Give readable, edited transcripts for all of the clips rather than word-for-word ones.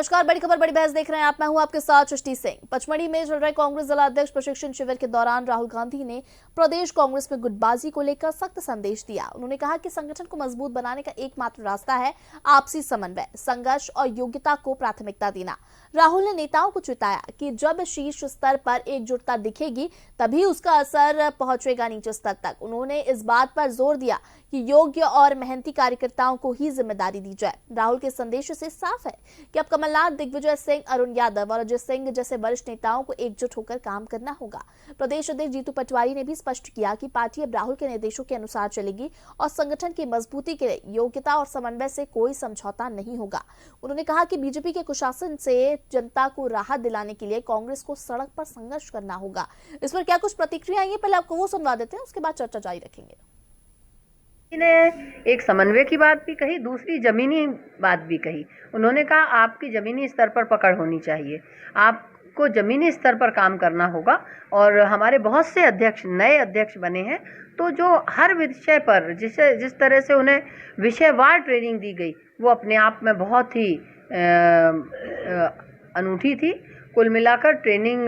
नमस्कार, बड़ी खबर बड़ी बहस देख रहे हैं आप। मैं हूं आपके साथ सृष्टि सिंह। पचमढ़ी में चल रहे कांग्रेस जिला अध्यक्ष प्रशिक्षण शिविर के दौरान राहुल गांधी ने प्रदेश कांग्रेस में गुटबाजी को लेकर सख्त संदेश दिया। उन्होंने कहा कि संगठन को मजबूत बनाने का एकमात्र रास्ता है आपसी समन्वय, संघर्ष और योग्यता को प्राथमिकता देना। राहुल ने नेताओं को चेताया कि जब शीर्ष स्तर पर एकजुटता दिखेगी तभी उसका असर पहुंचेगा नीचे स्तर तक। उन्होंने इस बात पर जोर दिया कि योग्य और मेहनती कार्यकर्ताओं को ही जिम्मेदारी दी जाए। राहुल के संदेश से साफ है कि अब कमलनाथ, दिग्विजय सिंह, अरुण यादव और अजय सिंह जैसे वरिष्ठ नेताओं को एकजुट होकर काम करना होगा। प्रदेश अध्यक्ष जीतू पटवारी ने भी स्पष्ट किया कि पार्टी अब राहुल के निर्देशों के अनुसार चलेगी और संगठन की मजबूती के लिए योग्यता और समन्वय से कोई समझौता नहीं होगा। उन्होंने कहा कि बीजेपी के कुशासन से जनता को राहत दिलाने के लिए कांग्रेस को सड़क पर संघर्ष करना होगा। इस पर क्या कुछ प्रतिक्रिया आई है, पहले आपको वो सुनवा देते हैं, उसके बाद चर्चा जारी रखेंगे। ने एक समन्वय की बात भी कही, दूसरी जमीनी बात भी कही। उन्होंने कहा आपकी जमीनी स्तर पर पकड़ होनी चाहिए, आपको जमीनी स्तर पर काम करना होगा। और हमारे बहुत से अध्यक्ष, नए अध्यक्ष बने हैं, तो जो हर विषय पर जिस तरह से उन्हें विषयवार ट्रेनिंग दी गई वो अपने आप में बहुत ही अनूठी थी। कुल मिलाकर ट्रेनिंग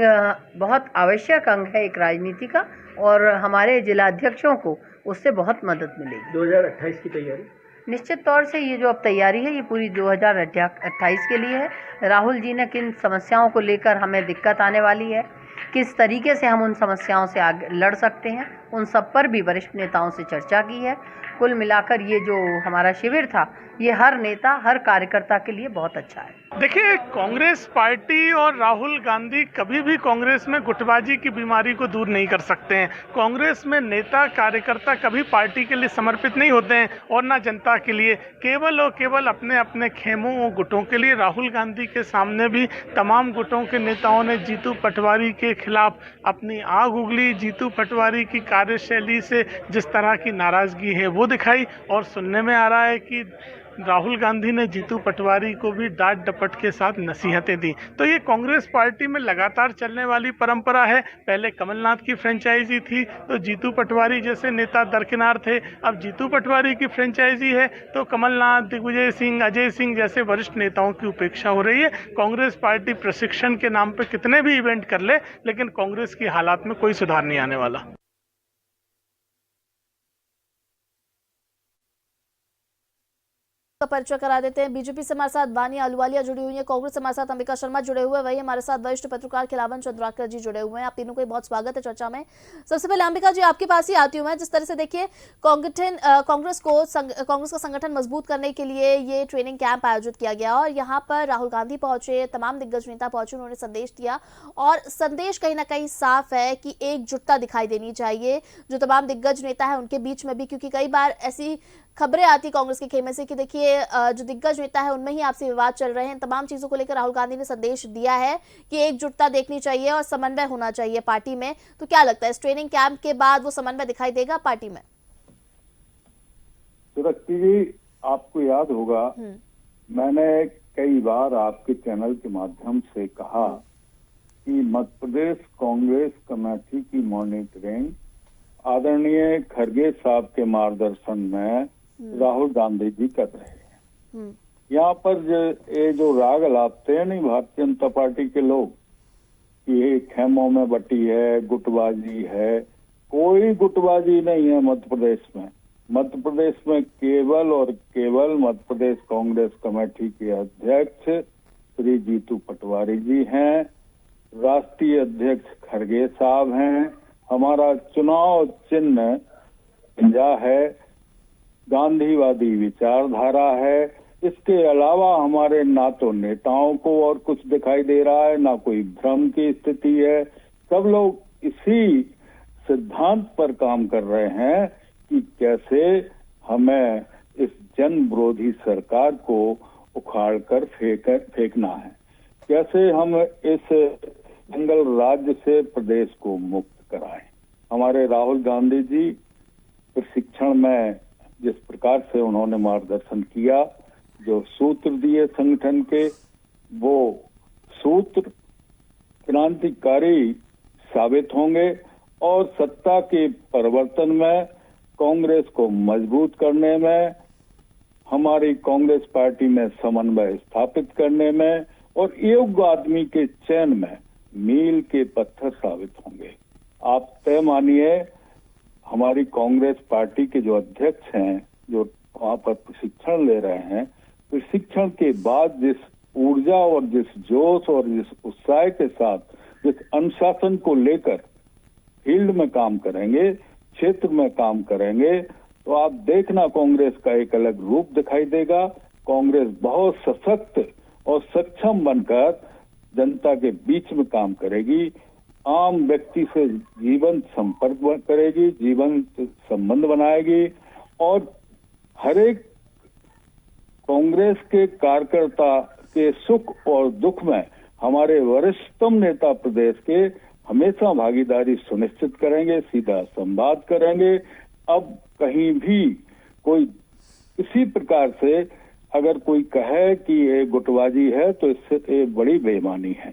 बहुत आवश्यक अंग है एक राजनीति का, और हमारे जिला अध्यक्षों को उससे बहुत मदद मिलेगी। 2028 की तैयारी निश्चित तौर से ये जो अब तैयारी है ये पूरी 2028 के लिए है। राहुल जी ने किन समस्याओं को लेकर हमें दिक्कत आने वाली है, किस तरीके से हम उन समस्याओं से आगे लड़ सकते हैं, उन सब पर भी वरिष्ठ नेताओं से चर्चा की है। कुल मिलाकर ये जो हमारा शिविर था ये हर नेता, हर कार्यकर्ता के लिए बहुत अच्छा है। देखिए, कांग्रेस पार्टी और राहुल गांधी कभी भी कांग्रेस में गुटबाजी की बीमारी को दूर नहीं कर सकते हैं। कांग्रेस में नेता कार्यकर्ता कभी पार्टी के लिए समर्पित नहीं होते हैं और ना जनता के लिए, केवल और केवल अपने अपने खेमों और गुटों के लिए। राहुल गांधी के सामने भी तमाम गुटों के नेताओं ने जीतू पटवारी के खिलाफ अपनी आग उगली। जीतू पटवारी की कार्यशैली से जिस तरह की नाराजगी है वो दिखाई, और सुनने में आ रहा है कि राहुल गांधी ने जीतू पटवारी को भी डांट डपट के साथ नसीहतें दी। तो ये कांग्रेस पार्टी में लगातार चलने वाली परंपरा है। पहले कमलनाथ की फ्रेंचाइजी थी तो जीतू पटवारी जैसे नेता दरकिनार थे, अब जीतू पटवारी की फ्रेंचाइजी है तो कमलनाथ, दिग्विजय सिंह, अजय सिंह जैसे वरिष्ठ नेताओं की उपेक्षा हो रही है। कांग्रेस पार्टी प्रशिक्षण के नाम पर कितने भी इवेंट कर ले, लेकिन कांग्रेस की हालात में कोई सुधार नहीं आने वाला। का परिचय करा देते हैं। बीजेपी से हमारे साथ वानिया अहलुवालिया जुड़ी हुई है, कांग्रेस से हमारे साथ अंबिका शर्मा जुड़े हुए हैं, वही हमारे साथ वरिष्ठ पत्रकार खिलावन चंद्राकर जी जुड़े हुए हैं। आप तीनों को बहुत स्वागत है चर्चा में। सबसे पहले अंबिका जी, आपके पास ही आती हूँ मैं। जिस तरह से देखिए, कांग्रेस का संगठन मजबूत करने के लिए ये ट्रेनिंग कैंप आयोजित किया गया और यहाँ पर राहुल गांधी पहुंचे, तमाम दिग्गज नेता पहुंचे, उन्होंने संदेश दिया और संदेश कहीं ना कहीं साफ है कि एकजुटता दिखाई देनी चाहिए जो तमाम दिग्गज नेता है उनके बीच में भी, क्योंकि कई बार ऐसी खबरें आती कांग्रेस के खेमे से कि देखिए जो दिग्गज नेता है उनमें ही आपसी विवाद चल रहे हैं। तमाम चीजों को लेकर राहुल गांधी ने संदेश दिया है कि एकजुटता देखनी चाहिए और समन्वय होना चाहिए पार्टी में। तो क्या लगता है इस ट्रेनिंग कैंप के बाद वो समन्वय दिखाई देगा पार्टी में? सुरक्षित जी, आपको याद होगा मैंने कई बार आपके चैनल के माध्यम से कहा कि मध्य प्रदेश कांग्रेस कमेटी की मॉनिटरिंग आदरणीय खड़गे साहब के मार्गदर्शन में राहुल गांधी जी कर रहे हैं। यहाँ पर ये जो राग लाते हैं नहीं भारतीय जनता पार्टी के लोग कि ये खेमों में बटी है, गुटबाजी है, कोई गुटबाजी नहीं है मध्य प्रदेश में। मध्य प्रदेश में केवल और केवल मध्य प्रदेश कांग्रेस कमेटी के अध्यक्ष श्री जीतू पटवारी जी हैं, राष्ट्रीय अध्यक्ष खड़गे साहब हैं, हमारा चुनाव चिन्ह पंजा है, गांधीवादी विचारधारा है। इसके अलावा हमारे ना तो नेताओं को और कुछ दिखाई दे रहा है, ना कोई भ्रम की स्थिति है। सब लोग इसी सिद्धांत पर काम कर रहे हैं कि कैसे हमें इस जन विरोधी सरकार को उखाड़ कर फेंकना है, कैसे हम इस जंगल राज्य से प्रदेश को मुक्त कराएं। हमारे राहुल गांधी जी प्रशिक्षण में जिस प्रकार से उन्होंने मार्गदर्शन किया, जो सूत्र दिए संगठन के, वो सूत्र क्रांतिकारी साबित होंगे और सत्ता के परिवर्तन में, कांग्रेस को मजबूत करने में, हमारी कांग्रेस पार्टी में समन्वय स्थापित करने में और योग्य आदमी के चयन में मील के पत्थर साबित होंगे। आप तय मानिए, हमारी कांग्रेस पार्टी के जो अध्यक्ष हैं, जो वहां पर प्रशिक्षण ले रहे हैं, प्रशिक्षण के बाद जिस ऊर्जा और जिस जोश और जिस उत्साह के साथ, जिस अनुशासन को लेकर फील्ड में काम करेंगे, क्षेत्र में काम करेंगे, तो आप देखना कांग्रेस का एक अलग रूप दिखाई देगा। कांग्रेस बहुत सशक्त और सक्षम बनकर जनता के बीच में काम करेगी, आम व्यक्ति से जीवंत संपर्क करेगी, जीवंत संबंध बनाएगी और हर एक कांग्रेस के कार्यकर्ता के सुख और दुख में हमारे वरिष्ठतम नेता प्रदेश के हमेशा भागीदारी सुनिश्चित करेंगे, सीधा संवाद करेंगे। अब कहीं भी कोई किसी प्रकार से अगर कोई कहे कि ये गुटबाजी है तो इससे ये बड़ी बेईमानी है।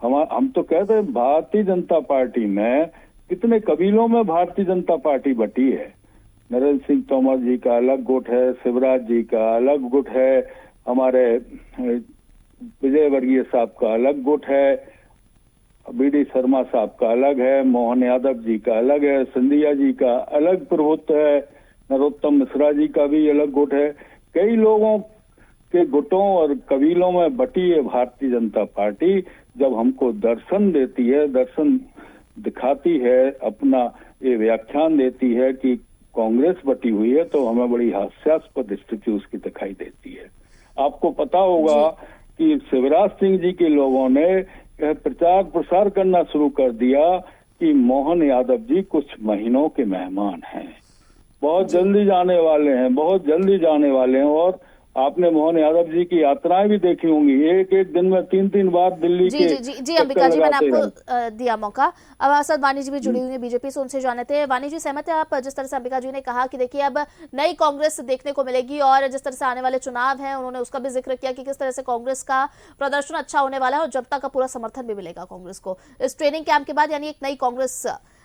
हम तो कहते हैं भारतीय जनता पार्टी में कितने कबीलों में भारतीय जनता पार्टी बटी है। नरेंद्र सिंह तोमर जी का अलग गुट है, शिवराज जी का अलग गुट है, हमारे विजय वर्गीय साहब का अलग गुट है, बीडी शर्मा साहब का अलग है, मोहन यादव जी का अलग है, सिंधिया जी का अलग प्रभुत्व है, नरोत्तम मिश्रा जी का भी अलग गुट है। कई लोगों के गुटों और कबीलों में बटी है भारतीय जनता पार्टी। जब हमको दर्शन देती है, दर्शन दिखाती है, अपना ये व्याख्यान देती है कि कांग्रेस बटी हुई है, तो हमें बड़ी हास्यास्पद स्थिति उसकी दिखाई देती है। आपको पता होगा कि शिवराज सिंह जी के लोगों ने प्रचार प्रसार करना शुरू कर दिया कि मोहन यादव जी कुछ महीनों के मेहमान हैं, बहुत जल्दी जाने वाले हैं, बहुत जल्दी जाने वाले हैं। और आपने मोहन यादव जी की यात्राएं भी देखी होंगी, एक एक दिन में 3-3 बार दिल्ली जी के जी जी जी अंबिका जी, मैंने आपको दिया मौका। अब हमारे साथ वानी जी भी जुड़ी हुई है बीजेपी से, उनसे जाने थे। वानी जी, सहमत है आप जिस तरह से अंबिका जी ने कहा कि देखिए अब नई कांग्रेस देखने को मिलेगी, और जिस तरह से आने वाले चुनाव हैं उन्होंने उसका भी जिक्र किया कि किस तरह से कांग्रेस का प्रदर्शन अच्छा होने वाला है और जनता का पूरा समर्थन भी मिलेगा कांग्रेस को इस ट्रेनिंग कैंप के बाद, यानी एक नई कांग्रेस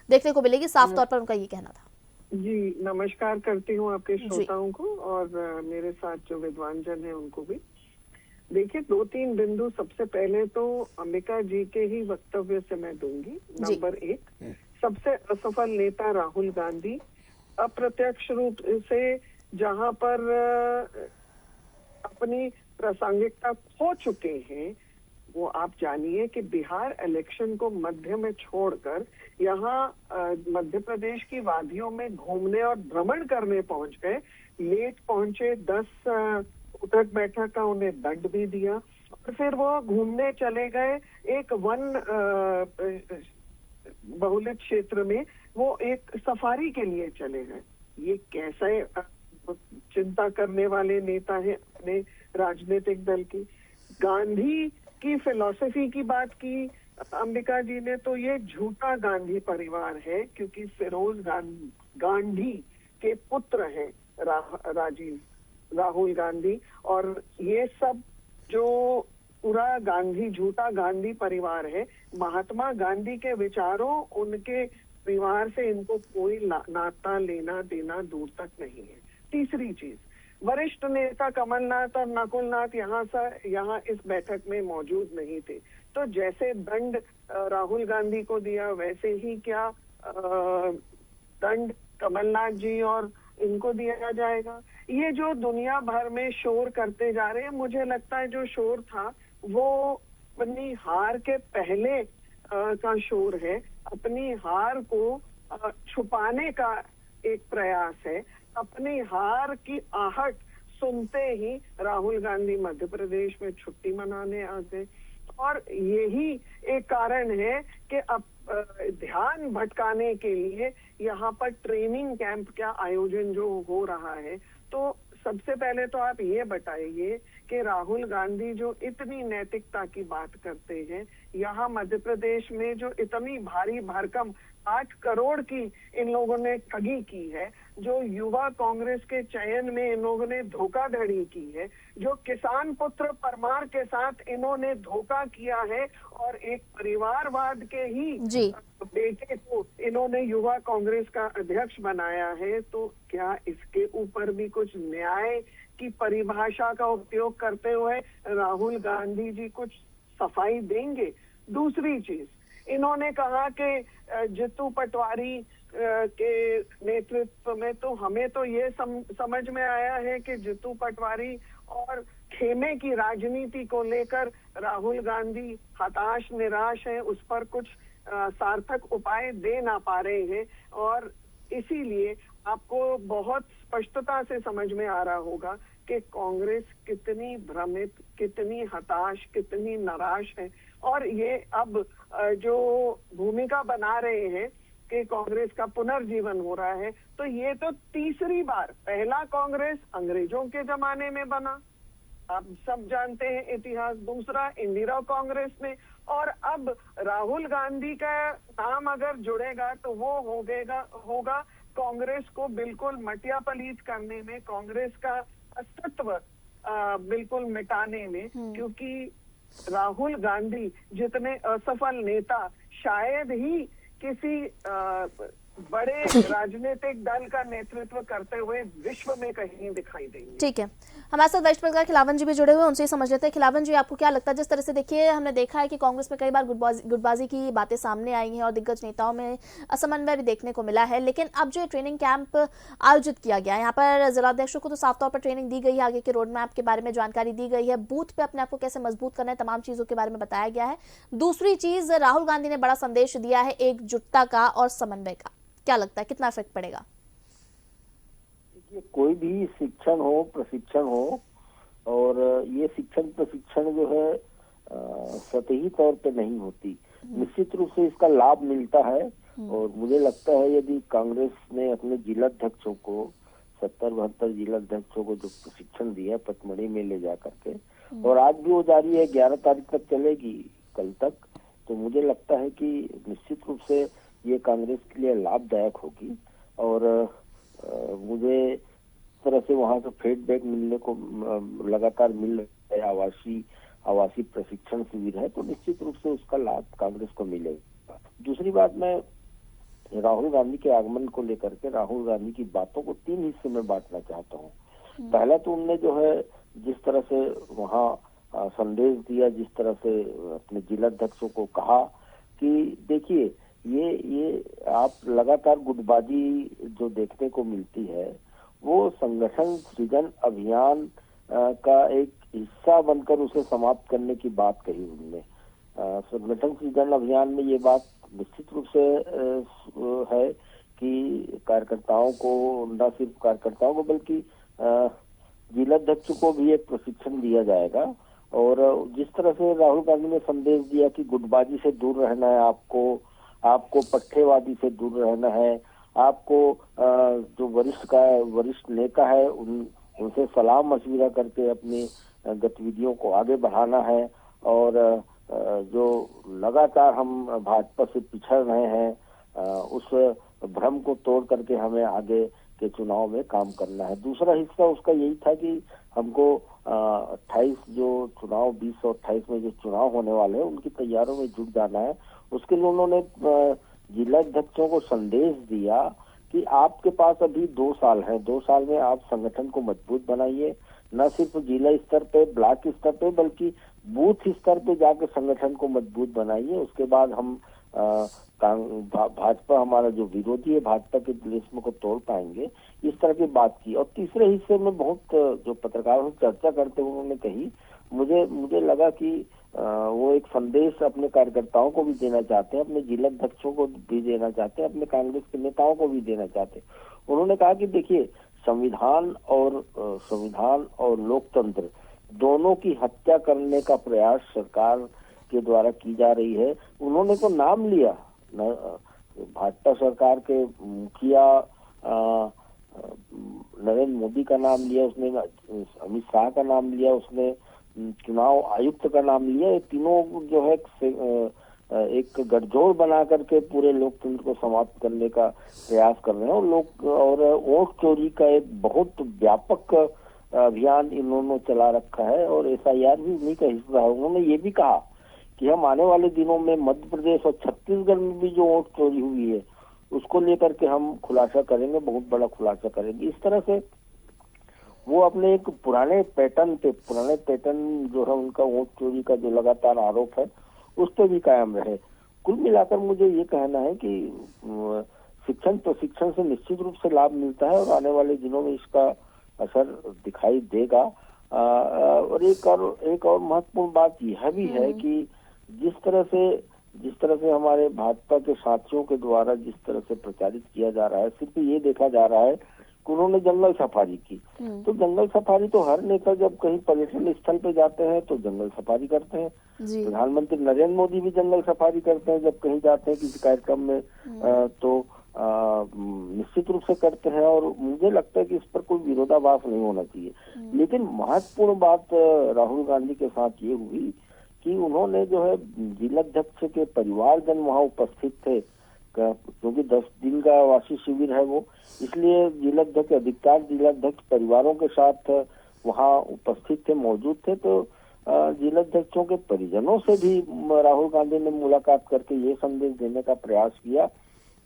देखने को मिलेगी, साफ तौर पर उनका ये कहना था। जी, नमस्कार करती हूँ आपके श्रोताओं को और मेरे साथ जो विद्वान जन है उनको भी। देखिए, 2-3 बिंदु सबसे पहले तो अंबिका जी के ही वक्तव्य से मैं दूंगी। नंबर 1, सबसे असफल नेता राहुल गांधी, अप्रत्यक्ष रूप से जहां पर अपनी प्रासंगिकता खो चुके हैं, वो आप जानिए कि बिहार इलेक्शन को मध्य में छोड़कर यहाँ मध्य प्रदेश की वादियों में घूमने और भ्रमण करने पहुंच गए। लेट पहुंचे, 10 उठक बैठक का उन्हें दंड भी दिया और फिर वो घूमने चले गए एक वन बहुलित क्षेत्र में, वो एक सफारी के लिए चले गए। ये कैसे चिंता करने वाले नेता है अपने राजनीतिक दल की। गांधी की फिलॉसफी की बात की अंबिका जी ने, तो ये झूठा गांधी परिवार है, क्योंकि फिरोज गांधी के पुत्र हैं राहुल गांधी, और ये सब जो पूरा गांधी झूठा गांधी परिवार है, महात्मा गांधी के विचारों, उनके परिवार से इनको कोई नाता लेना देना दूर तक नहीं है। तीसरी चीज, वरिष्ठ नेता कमलनाथ और नकुलनाथ यहाँ इस बैठक में मौजूद नहीं थे, तो जैसे दंड राहुल गांधी को दिया वैसे ही क्या दंड कमलनाथ जी और इनको दिया जाएगा। ये जो दुनिया भर में शोर करते जा रहे हैं, मुझे लगता है जो शोर था वो अपनी हार के पहले का शोर है, अपनी हार को छुपाने का एक प्रयास है। अपनी हार की आहट सुनते ही राहुल गांधी मध्य प्रदेश में छुट्टी मनाने आ गए, और यही एक कारण है कि अब ध्यान भटकाने के लिए यहाँ पर ट्रेनिंग कैंप का आयोजन जो हो रहा है। तो सबसे पहले तो आप ये बताइए कि राहुल गांधी जो इतनी नैतिकता की बात करते हैं, यहाँ मध्य प्रदेश में जो इतनी भारी भरकम 8 करोड़ की इन लोगों ने ठगी की है, जो युवा कांग्रेस के चयन में इन लोगों ने धोखाधड़ी की है, जो किसान पुत्र परमार के साथ इन्होंने धोखा किया है और एक परिवारवाद के ही बेटे को इन्होंने युवा कांग्रेस का अध्यक्ष बनाया है, तो क्या इसके ऊपर भी कुछ न्याय की परिभाषा का उपयोग करते हुए राहुल गांधी जी कुछ सफाई देंगे। दूसरी चीज, इन्होंने कहा कि जितू पटवारी के नेतृत्व में, तो हमें तो ये समझ में आया है कि जितू पटवारी और खेमे की राजनीति को लेकर राहुल गांधी हताश निराश हैं, उस पर कुछ सार्थक उपाय दे ना पा रहे हैं, और इसीलिए आपको बहुत स्पष्टता से समझ में आ रहा होगा कि कांग्रेस कितनी भ्रमित, कितनी हताश, कितनी निराश है। और ये अब जो भूमिका बना रहे हैं कि कांग्रेस का पुनर्जीवन हो रहा है, तो ये तो तीसरी बार, पहला कांग्रेस अंग्रेजों के जमाने में बना, आप सब जानते हैं इतिहास, दूसरा इंदिरा कांग्रेस में, और अब राहुल गांधी का नाम अगर जुड़ेगा तो वो होगा कांग्रेस को बिल्कुल मटिया पलीत करने में, कांग्रेस का अस्तित्व बिल्कुल मिटाने में, क्योंकि राहुल गांधी जितने असफल नेता शायद ही किसी बड़े राजनीतिक दल का नेतृत्व करते हुए विश्व में कहीं दिखाई देंगे। ठीक है, हमारे साथ वरिष्ठ पत्रकार खिलावन जी भी जुड़े हुए हैं, उनसे समझ लेते हैं। खिलावन जी, आपको क्या लगता है, जिस तरह से देखिए हमने देखा है कि कांग्रेस में कई बार गुटबाजी की बातें सामने आई हैं और दिग्गज नेताओं में असमन्वय भी देखने को मिला है, लेकिन अब जो ट्रेनिंग कैंप आयोजित किया गया है, यहाँ पर जिलाध्यक्षों को तो साफ तौर पर ट्रेनिंग दी गई है, आगे के रोड मैप के बारे में जानकारी दी गई है, बूथ पे अपने आप को कैसे मजबूत करना है, तमाम चीजों के बारे में बताया गया है। दूसरी चीज, राहुल गांधी ने बड़ा संदेश दिया है एकजुटता का और समन्वय का, क्या लगता है कितना इफेक्ट पड़ेगा? कोई भी शिक्षण हो, प्रशिक्षण हो, और ये शिक्षण प्रशिक्षण जो है सतही तौर पे नहीं होती, निश्चित रूप से इसका लाभ मिलता है। और मुझे लगता है यदि कांग्रेस ने अपने जिलाध्यक्षों को 70-72 जिलाध्यक्षों को जो प्रशिक्षण दिया पचमढ़ी में ले जा करके, और आज भी वो जारी है, 11 तारीख तक चलेगी, कल तक, तो मुझे लगता है कि निश्चित रूप से ये कांग्रेस के लिए लाभदायक होगी। और मुझे इस तरह से वहां से फीडबैक मिलने को लगातार मिल रहा है, आवासीय प्रशिक्षण शिविर है, तो निश्चित रूप से उसका लाभ कांग्रेस को मिलेगा। दूसरी बात, मैं राहुल गांधी के आगमन को लेकर के राहुल गांधी की बातों को 3 हिस्से में बांटना चाहता हूँ। पहला तो उनने जो है जिस तरह से वहाँ संदेश दिया, जिस तरह से अपने जिलाध्यक्षों को कहा कि देखिए ये आप लगातार गुटबाजी जो देखने को मिलती है वो संगठन सृजन अभियान का एक हिस्सा बनकर उसे समाप्त करने की बात कही उन्होंने। संगठन सृजन अभियान में ये बात निश्चित रूप से है कि कार्यकर्ताओं को, न सिर्फ कार्यकर्ताओं को बल्कि जिलाध्यक्ष को भी एक प्रशिक्षण दिया जाएगा। और जिस तरह से राहुल गांधी ने संदेश दिया कि गुटबाजी से दूर रहना है, आपको पट्टेवादी से दूर रहना है, आपको जो वरिष्ठ नेता है उनसे सलाह मशविरा करके अपनी गतिविधियों को आगे बढ़ाना है, और जो लगातार हम भाजपा से पिछड़ रहे हैं उस भ्रम को तोड़ करके हमें आगे के चुनाव में काम करना है। दूसरा हिस्सा उसका यही था कि हमको 28 जो चुनाव 20 और 28 में जो चुनाव होने वाले हैं उनकी तैयारियों में जुट जाना है। उसके लिए उन्होंने जिलाध्यक्षों को संदेश दिया कि आपके पास अभी 2 साल है, 2 साल में आप संगठन को मजबूत बनाइए, न सिर्फ जिला स्तर पे, ब्लॉक स्तर पे, बल्कि बूथ स्तर पे जाकर संगठन को मजबूत बनाइए। उसके बाद हम भाजपा, हमारा जो विरोधी है भाजपा के तिलिस्म को तोड़ पाएंगे, इस तरह की बात की। और तीसरे हिस्से में बहुत जो पत्रकारों से चर्चा करते हुए उन्होंने कही, मुझे लगा कि वो एक संदेश अपने कार्यकर्ताओं को भी देना चाहते हैं, अपने जिलाध्यक्षों को भी देना चाहते हैं, अपने कांग्रेस के नेताओं को भी देना चाहते हैं। उन्होंने कहा कि देखिए संविधान और लोकतंत्र दोनों की हत्या करने का प्रयास सरकार के द्वारा की जा रही है। उन्होंने तो नाम लिया, भाजपा सरकार के मुखिया नरेंद्र मोदी का नाम लिया उसने, अमित शाह का नाम लिया उसने, चुनाव आयुक्त का नाम लिया। ये तीनों जो है एक गठजोड़ बना करके पूरे लोकतंत्र को समाप्त करने का प्रयास कर रहे हैं। और वोट चोरी का एक बहुत व्यापक अभियान इन्होंने चला रखा है और SIR भी उन्हीं का हिस्सा है। उन्होंने ये भी कहा कि हम आने वाले दिनों में मध्य प्रदेश और छत्तीसगढ़ में भी जो वोट चोरी हुई है उसको लेकर के हम खुलासा करेंगे, बहुत बड़ा खुलासा करेंगे। इस तरह से वो अपने एक पुराने पैटर्न जो है उनका वोट चोरी का जो लगातार आरोप है उस पर भी कायम रहे। कुल मिलाकर मुझे ये कहना है कि शिक्षण प्रशिक्षण से निश्चित रूप से लाभ मिलता है और आने वाले दिनों में इसका असर दिखाई देगा। और एक और महत्वपूर्ण बात यह भी है कि जिस तरह से हमारे भाजपा के साथियों के द्वारा जिस तरह से प्रचारित किया जा रहा है, सिर्फ ये देखा जा रहा है कि उन्होंने जंगल सफारी की। तो जंगल सफारी तो हर नेता जब कहीं पर्यटन स्थल पे जाते हैं तो जंगल सफारी करते हैं। प्रधानमंत्री नरेंद्र मोदी भी जंगल सफारी करते हैं जब कहीं जाते हैं किसी कार्यक्रम में, तो निश्चित रूप से करते हैं और मुझे लगता है कि इस पर कोई विरोधाभास नहीं होना चाहिए। लेकिन महत्वपूर्ण बात राहुल गांधी के साथ ये हुई कि उन्होंने जो है जिलाध्यक्ष के परिवारजन वहां उपस्थित थे, क्योंकि 10 दिन का वार्षिक शिविर है वो, इसलिए जिलाध्यक्ष परिवारों के साथ वहां उपस्थित थे, मौजूद थे। तो जिलाध्यक्षों के परिजनों से भी राहुल गांधी ने मुलाकात करके ये संदेश देने का प्रयास किया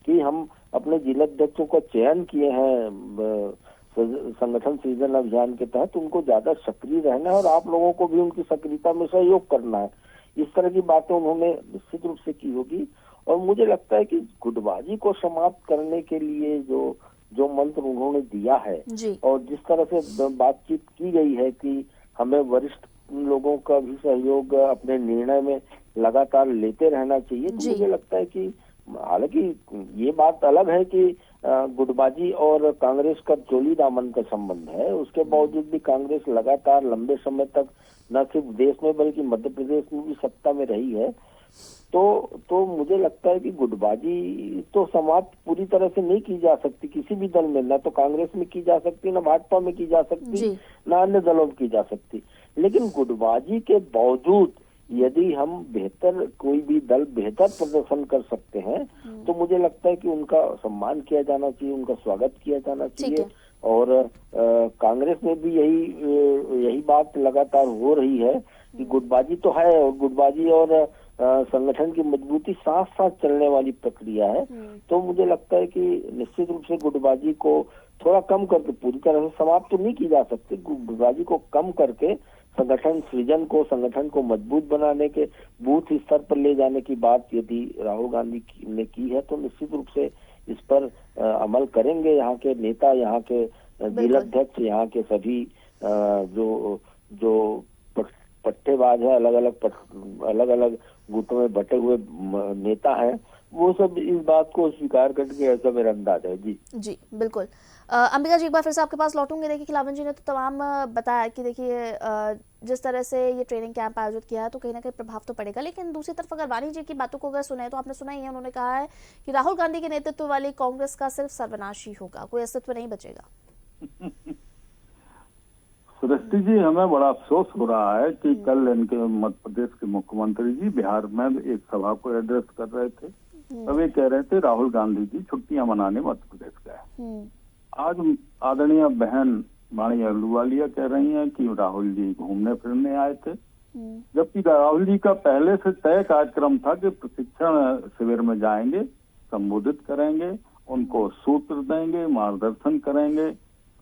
कि हम अपने जिलाध्यक्षों का चयन किए हैं संगठन सृजन अभियान के तहत, उनको ज्यादा सक्रिय रहना है और आप लोगों को भी उनकी सक्रियता में सहयोग करना है। इस तरह की बातें उन्होंने निश्चित रूप से की होगी। और मुझे लगता है कि गुटबाजी को समाप्त करने के लिए जो मंत्र उन्होंने दिया है और जिस तरह से बातचीत की गई है कि हमें वरिष्ठ लोगों का भी सहयोग अपने निर्णय में लगातार लेते रहना चाहिए, तो मुझे लगता है कि हालांकि ये बात अलग है कि गुटबाजी और कांग्रेस का चोली दामन का संबंध है, उसके बावजूद भी कांग्रेस लगातार लंबे समय तक न सिर्फ देश में बल्कि मध्य प्रदेश में भी सत्ता में रही है। तो मुझे लगता है कि गुटबाजी तो समाप्त पूरी तरह से नहीं की जा सकती किसी भी दल में, न तो कांग्रेस में की जा सकती, न भाजपा में की जा सकती, न अन्य दलों में की जा सकती। लेकिन गुटबाजी के बावजूद यदि हम कोई भी दल बेहतर प्रदर्शन कर सकते हैं तो मुझे लगता है कि उनका सम्मान किया जाना चाहिए, उनका स्वागत किया जाना चाहिए। और कांग्रेस में भी यही बात लगातार हो रही है कि गुटबाजी तो है और गुटबाजी और संगठन की मजबूती साथ साथ चलने वाली प्रक्रिया है। तो मुझे लगता है कि निश्चित रूप से गुटबाजी को थोड़ा कम करके, पूरी तरह से समाप्त तो नहीं की जा सकती, गुटबाजी को कम करके संगठन सृजन को, संगठन को मजबूत बनाने के, बूथ स्तर पर ले जाने की बात यदि राहुल गांधी ने की है तो निश्चित रूप से इस पर अमल करेंगे यहाँ के नेता, यहाँ के जिलाध्यक्ष, यहाँ के सभी जो पट्टेबाज है, अलग अलग गुटों में बटे हुए नेता हैं, वो सब इस बात को स्वीकार करके, ऐसा मेरा अंदाज है। जी बिल्कुल। अंबिका जी, एक बार फिर से आपके पास लौटूंगे। देखिए, खिलावन जी ने तो तमाम बताया कि देखिए जिस तरह से ये ट्रेनिंग कैंप आयोजित किया है तो कहीं ना कहीं प्रभाव तो पड़ेगा, लेकिन दूसरी तरफ अगर वानी जी की बातों को अगर सुने तो आपने सुना ही है, उन्होंने कहा है कि राहुल गांधी के नेतृत्व वाली कांग्रेस का सिर्फ सर्वनाश ही होगा, कोई अस्तित्व नहीं बचेगा। सृष्टि जी, हमें बड़ा अफसोस हो रहा है कि कल इनके मध्य प्रदेश के मुख्यमंत्री जी बिहार में एक सभा को एड्रेस कर रहे थे, तब ये कह रहे थे राहुल गांधी जी छुट्टियां मनाने मध्य प्रदेश गए। आज आदरणीय बहन वाणी अहलूवालिया कह रही हैं कि राहुल जी घूमने फिरने आए थे, जबकि राहुल जी का पहले से तय कार्यक्रम था कि प्रशिक्षण शिविर में जाएंगे, संबोधित करेंगे, उनको सूत्र देंगे, मार्गदर्शन करेंगे,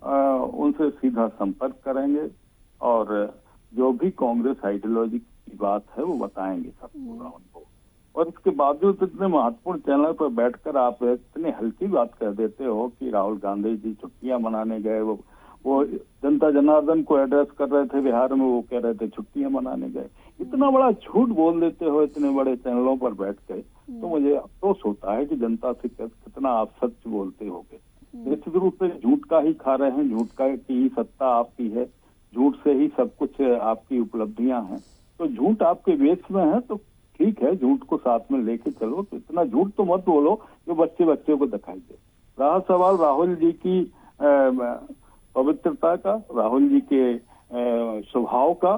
उनसे सीधा संपर्क करेंगे और जो भी कांग्रेस आइडियोलॉजी की बात है वो बताएंगे सबको, राहुल को। और इसके बावजूद इतने महत्वपूर्ण चैनल पर बैठकर आप इतनी हल्की बात कह देते हो कि राहुल गांधी जी छुट्टियां मनाने गए। वो जनता जनार्दन को एड्रेस कर रहे थे बिहार में, वो कह रहे थे छुट्टियां मनाने गए। इतना बड़ा झूठ बोल देते हो इतने बड़े चैनलों पर बैठ के, तो मुझे अफसोस होता है कि जनता से कितना आप सच बोलते होगे। निश्चित रूप से झूठ का ही खा रहे हैं, झूठ का की ही सत्ता आपकी है, झूठ से ही सब कुछ आपकी उपलब्धियां हैं। तो झूठ आपके वेश में है तो ठीक है, झूठ को साथ में लेके चलो, तो इतना झूठ तो मत बोलो जो बच्चे को दिखाई दे। रहा सवाल राहुल जी की पवित्रता का, राहुल जी के स्वभाव का,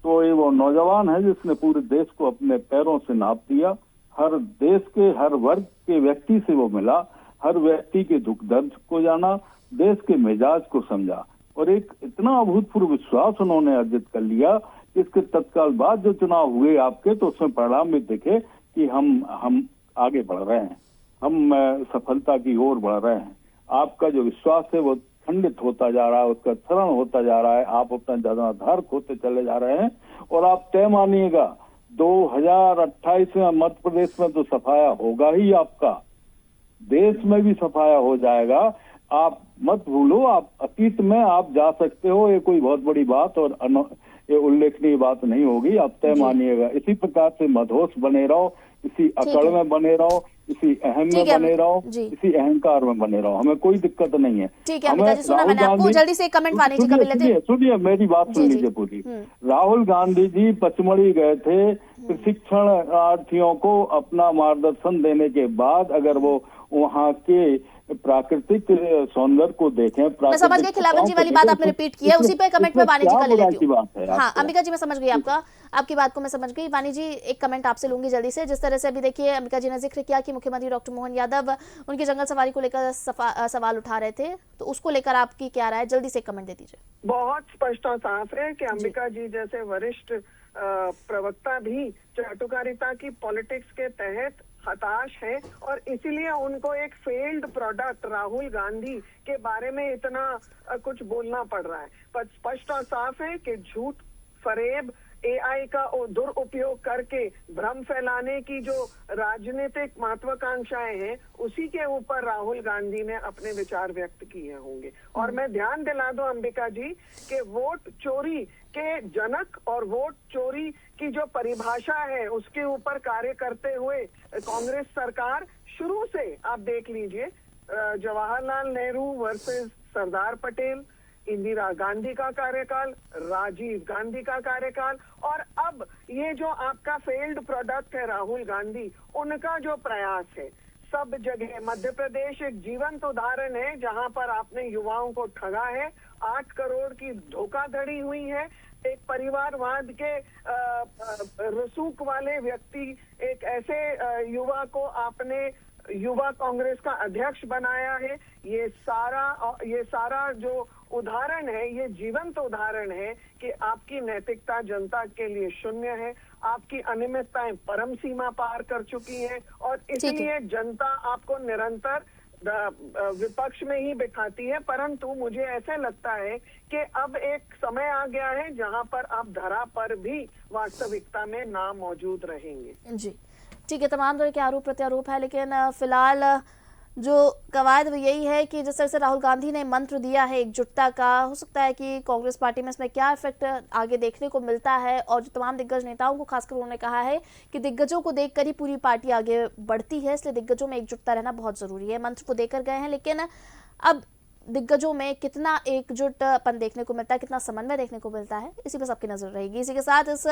तो ये वो नौजवान है जिसने पूरे देश को अपने पैरों से नाप दिया। हर देश के हर वर्ग के व्यक्ति से वो मिला, हर व्यक्ति के दुख दर्द को जाना, देश के मिजाज को समझा और एक इतना अभूतपूर्व विश्वास उन्होंने अर्जित कर लिया। इसके तत्काल बाद जो चुनाव हुए आपके, तो उसमें परिणाम भी दिखे कि हम आगे बढ़ रहे हैं, हम सफलता की ओर बढ़ रहे हैं। आपका जो विश्वास है वो खंडित होता जा रहा है, उसका क्षरण होता जा रहा है, आप अपना जनाधार खोते चले जा रहे हैं। और आप तय मानिएगा 2028 में मध्य प्रदेश में तो सफाया होगा ही, आपका देश में भी सफाया हो जाएगा। आप मत भूलो, आप अतीत में आप जा सकते हो, ये कोई बहुत बड़ी बात और ये उल्लेखनीय बात नहीं होगी। आप तय मानिएगा। इसी प्रकार से मदहोश बने रहो, इसी अकड़ में बने रहो, इसी अहम में बने रहो, इसी अहंकार में बने रहो, हमें कोई दिक्कत नहीं है। ठीक है अंबिका जी, सुना मैंने आपको। जल्दी से एक कमेंट वानी जी का मिल लेते हैं। सुनिए मेरी बात सुन लीजिए पूरी। राहुल गांधी जी पचमढ़ी गए थे प्रशिक्षणार्थियों को अपना मार्गदर्शन देने के बाद, अगर वो वहाँ के प्राकृतिक सौंदर्य को देखें, मैं समझ गई खिलावन जी वाली बात आपने रिपीट की है, उसी पे कमेंट में वानी जी का ले लेती हूँ। हाँ अंबिका जी मैं समझ गई आपकी बात को मैं समझ गई। वानी जी एक कमेंट आपसे लूंगी जल्दी से। जिस तरह से अभी देखिए अंबिका जी ने जिक्र किया कि मुख्यमंत्री डॉक्टर मोहन यादव उनकी जंगल सफारी को लेकर सवाल उठा रहे थे, तो उसको लेकर आपकी क्या राय है? जल्दी से एक कमेंट दे दीजिए। बहुत स्पष्ट और साफ है कि अंबिका जी जैसे वरिष्ठ प्रवक्ता भी चाटुकारिता की पॉलिटिक्स के तहत हताश है और इसीलिए उनको एक फेल्ड प्रोडक्ट राहुल गांधी के बारे में इतना कुछ बोलना पड़ रहा है। पर स्पष्ट और साफ है कि झूठ, फरेब, एआई का दुरुपयोग करके भ्रम फैलाने की जो राजनीतिक महत्वाकांक्षाएं हैं, उसी के ऊपर राहुल गांधी ने अपने विचार व्यक्त किए होंगे। और मैं ध्यान दिला दूं अंबिका जी कि वोट चोरी के जनक और वोट चोरी की जो परिभाषा है उसके ऊपर कार्य करते हुए कांग्रेस सरकार शुरू से, आप देख लीजिए, जवाहरलाल नेहरू वर्सेस सरदार पटेल, इंदिरा गांधी का कार्यकाल, राजीव गांधी का कार्यकाल, और अब ये जो आपका फेल्ड प्रोडक्ट है राहुल गांधी, उनका जो प्रयास है सब जगह। मध्य प्रदेश एक जीवंत उदाहरण है जहां पर आपने युवाओं को ठगा है, 8 करोड़ की धोखाधड़ी हुई है। एक परिवारवाद के रसूख वाले व्यक्ति, एक ऐसे युवा को आपने युवा कांग्रेस का अध्यक्ष बनाया है। ये सारा जो उदाहरण है, ये जीवंत उदाहरण है कि आपकी नैतिकता जनता के लिए शून्य है, आपकी अनियमितताएं परम सीमा पार कर चुकी हैं और इसलिए जनता आपको निरंतर विपक्ष में ही बिठाती है। परंतु मुझे ऐसा लगता है कि अब एक समय आ गया है जहां पर आप धरा पर भी वास्तविकता में ना मौजूद रहेंगे। जी ठीक है, तमाम तरह के आरोप प्रत्यारोप है, लेकिन फिलहाल जो कवायद वो यही है कि जिस तरह से राहुल गांधी ने मंत्र दिया है एकजुटता का, हो सकता है कि कांग्रेस पार्टी में इसमें क्या इफेक्ट आगे देखने को मिलता है। और जो तमाम दिग्गज नेताओं को खासकर उन्होंने कहा है कि दिग्गजों को देखकर ही पूरी पार्टी आगे बढ़ती है, इसलिए दिग्गजों में एकजुटता रहना बहुत जरूरी है। मंत्र को देकर गए हैं, लेकिन अब दिग्गजों में कितना एकजुटपन देखने को मिलता है, कितना समन्वय देखने को मिलता है, इसी पर सबकी नजर रहेगी। इसी के साथ इस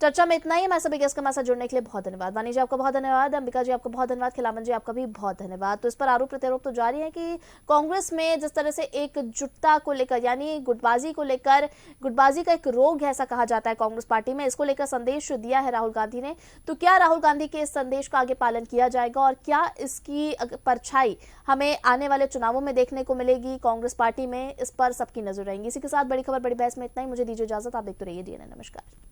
चर्चा में इतना ही। हमारे सभी गेस्ट के हमारे साथ जुड़ने के लिए बहुत धन्यवाद। वानी जी आपका बहुत धन्यवाद, अंबिका जी आपका बहुत धन्यवाद, खिलावन जी आपका भी बहुत धन्यवाद। तो इस पर आरोप प्रत्यारोप तो जारी है कि कांग्रेस में जिस तरह से एकजुटता को लेकर, यानी गुटबाजी को लेकर, गुटबाजी का एक रोग है ऐसा कहा जाता है कांग्रेस पार्टी में, इसको लेकर संदेश दिया है राहुल गांधी ने। तो क्या राहुल गांधी के इस संदेश का आगे पालन किया जाएगा और क्या इसकी परछाई हमें आने वाले चुनावों में देखने को मिलेगी कांग्रेस पार्टी में, इस पर सबकी नजर रहेंगी। इसी के साथ बड़ी खबर बड़ी बहस में इतना ही। मुझे दीजिए इजाजत, आप देखते रहिए डीएनए। नमस्कार।